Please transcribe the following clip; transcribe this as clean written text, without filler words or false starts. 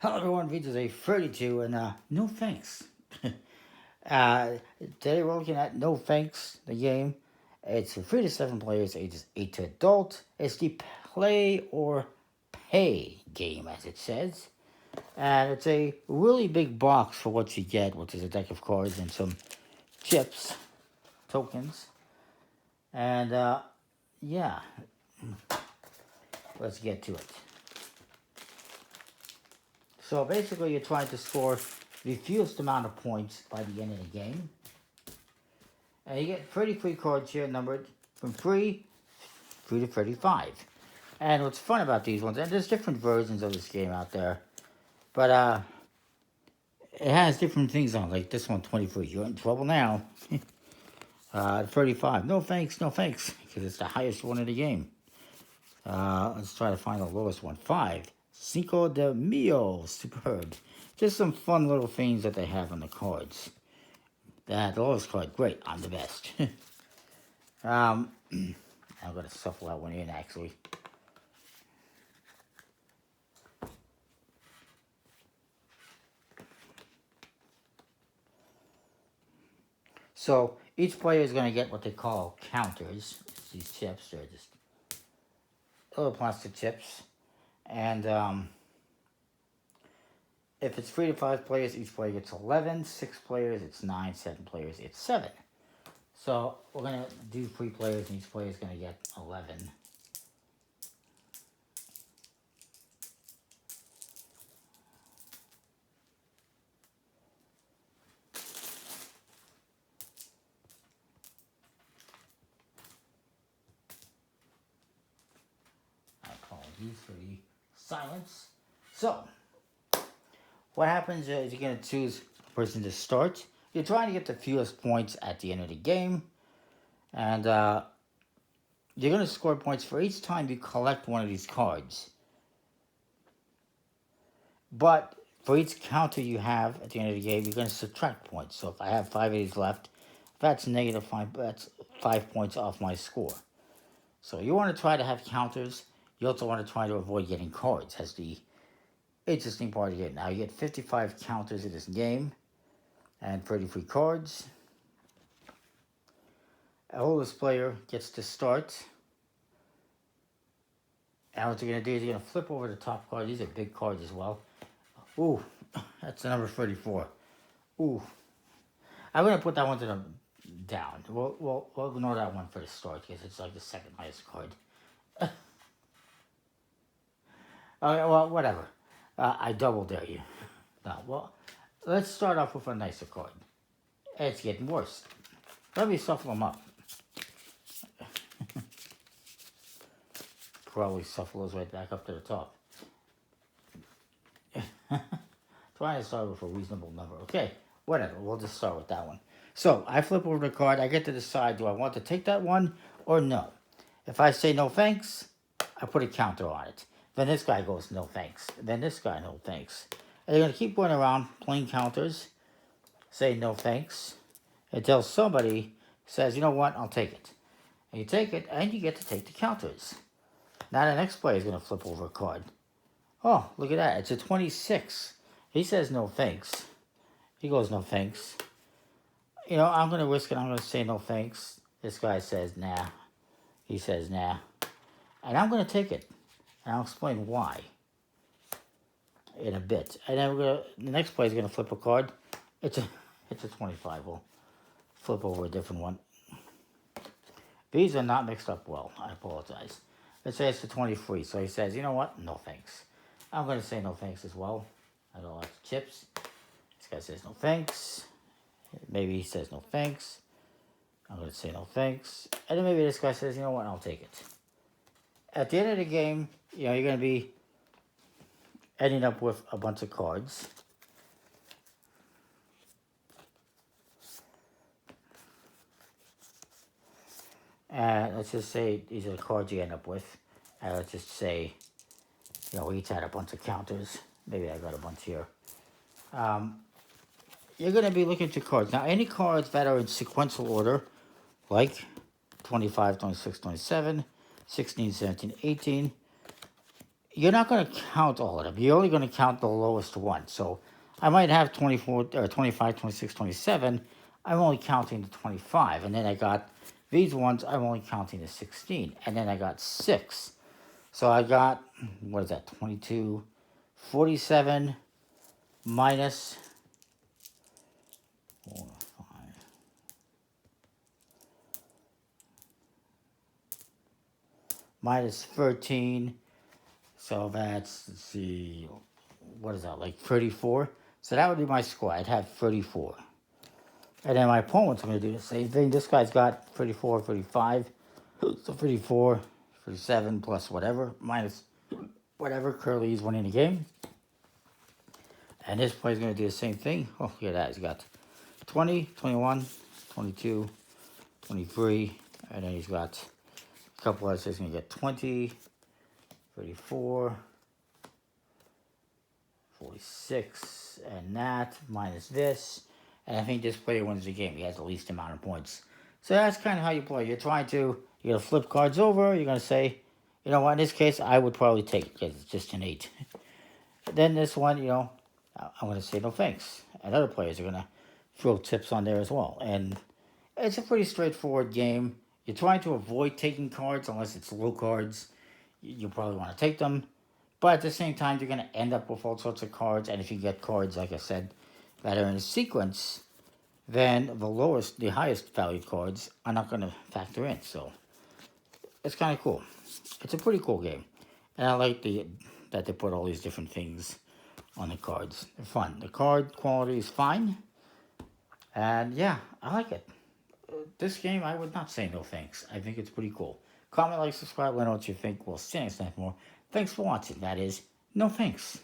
Hello everyone, this is a 32 and no thanks. Today we're looking at No Thanks, the game. It's for 3 to 7 players, ages 8 to adult. It's the play or pay game, as it says. And it's a really big box for what you get, which is a deck of cards and some chips, tokens. And yeah, let's get to it. So basically, you're trying to score the fewest amount of points by the end of the game. And you get 33 cards here, numbered from 3 through to 35. And what's fun about these ones, and there's different versions of this game out there, but it has different things on, like this one, 23. You're in trouble now. 35. No thanks, no thanks, because it's the highest one in the game. Let's try to find the lowest one. 5. Cinco de Mio. Superb. Just some fun little things that they have on the cards. The lowest card. Great. I'm the best. I'm going to shuffle that one in, actually. So, each player is going to get what they call counters. These chips. They're just little plastic chips. And if it's 3 to 5 players, each player gets 11. 6 players, it's 9. 7 players, it's 7. So we're going to do 3 players, and each player is going to get 11. Apologies for the silence. So, what happens is you're going to choose a person to start. You're trying to get the fewest points at the end of the game. And you're going to score points for each time you collect one of these cards. But for each counter you have at the end of the game, you're going to subtract points. So if I have 5 of these left, that's negative 5. That's 5 points off my score. So you want to try to have counters. You also want to try to avoid getting cards. That's the interesting part of it. Now you get 55 counters in this game and 33 cards. The oldest player gets to start. And what you're going to do is you're going to flip over the top card. These are big cards as well. Ooh, that's the number 34. Ooh. I'm going to put that one to the down. We'll ignore that one for the start because it's like the second highest card. Okay, well, whatever. I double dare you. No, well, let's start off with a nicer card. It's getting worse. Let me shuffle them up. Probably shuffle those right back up to the top. Trying to start with a reasonable number. Okay, whatever. We'll just start with that one. So, I flip over the card. I get to decide, do I want to take that one or no? If I say no thanks, I put a counter on it. Then this guy goes, no thanks. Then this guy, no thanks. And you're going to keep going around playing counters. Say no thanks. Until somebody says, you know what, I'll take it. And you take it, and you get to take the counters. Now the next player is going to flip over a card. Oh, look at that. It's a 26. He says no thanks. He goes, no thanks. You know, I'm going to risk it. I'm going to say no thanks. This guy says, nah. He says, nah. And I'm going to take it. And I'll explain why in a bit. And then the next player is going to flip a card. It's a 25. We'll flip over a different one. These are not mixed up well. I apologize. Let's say it's the 23. So he says, you know what? No thanks. I'm going to say no thanks as well. I got lots of chips. This guy says no thanks. Maybe he says no thanks. I'm going to say no thanks. And then maybe this guy says, you know what? I'll take it. At the end of the game, you know, you're going to be ending up with a bunch of cards. And let's just say these are the cards you end up with. And let's just say, you know, we each had a bunch of counters. Maybe I got a bunch here. You're going to be looking at your cards. Now, any cards that are in sequential order, like 25, 26, 27, 16, 17, 18, you're not going to count all of them. You're only going to count the lowest one. So I might have 24 or 25, 26, 27. I'm only counting the 25. And then I got these ones, I'm only counting the 16. And then I got 6. So I got, what is that, 22, 47 minus 4, 5. Minus 13. So that's, let's see, what is that, like 34? So that would be my score. I'd have 34. And then my opponent's going to do the same thing. This guy's got 34, 35. So 34, 37 plus whatever, minus whatever. Curly's winning the game. And this player's going to do the same thing. Oh, look at that. He's got 20, 21, 22, 23. And then he's got a couple others. He's going to get 20, 34, 46, and that, minus this. And I think this player wins the game. He has the least amount of points. So that's kind of how you play. You're going to flip cards over. You're going to say, you know what, in this case, I would probably take it because it's just an 8. Then this one, I'm going to say no thanks. And other players are going to throw tips on there as well. And it's a pretty straightforward game. You're trying to avoid taking cards unless it's low cards. You probably want to take them. But at the same time, you're going to end up with all sorts of cards. And if you get cards, like I said, that are in a sequence, then the highest valued cards are not going to factor in. So it's kind of cool. It's a pretty cool game. And I like that they put all these different things on the cards. They're fun. The card quality is fine. And yeah, I like it. This game, I would not say no thanks. I think it's pretty cool. Comment, like, subscribe, let me know what you think. We'll see you next time for more. Thanks for watching. That is, no thanks.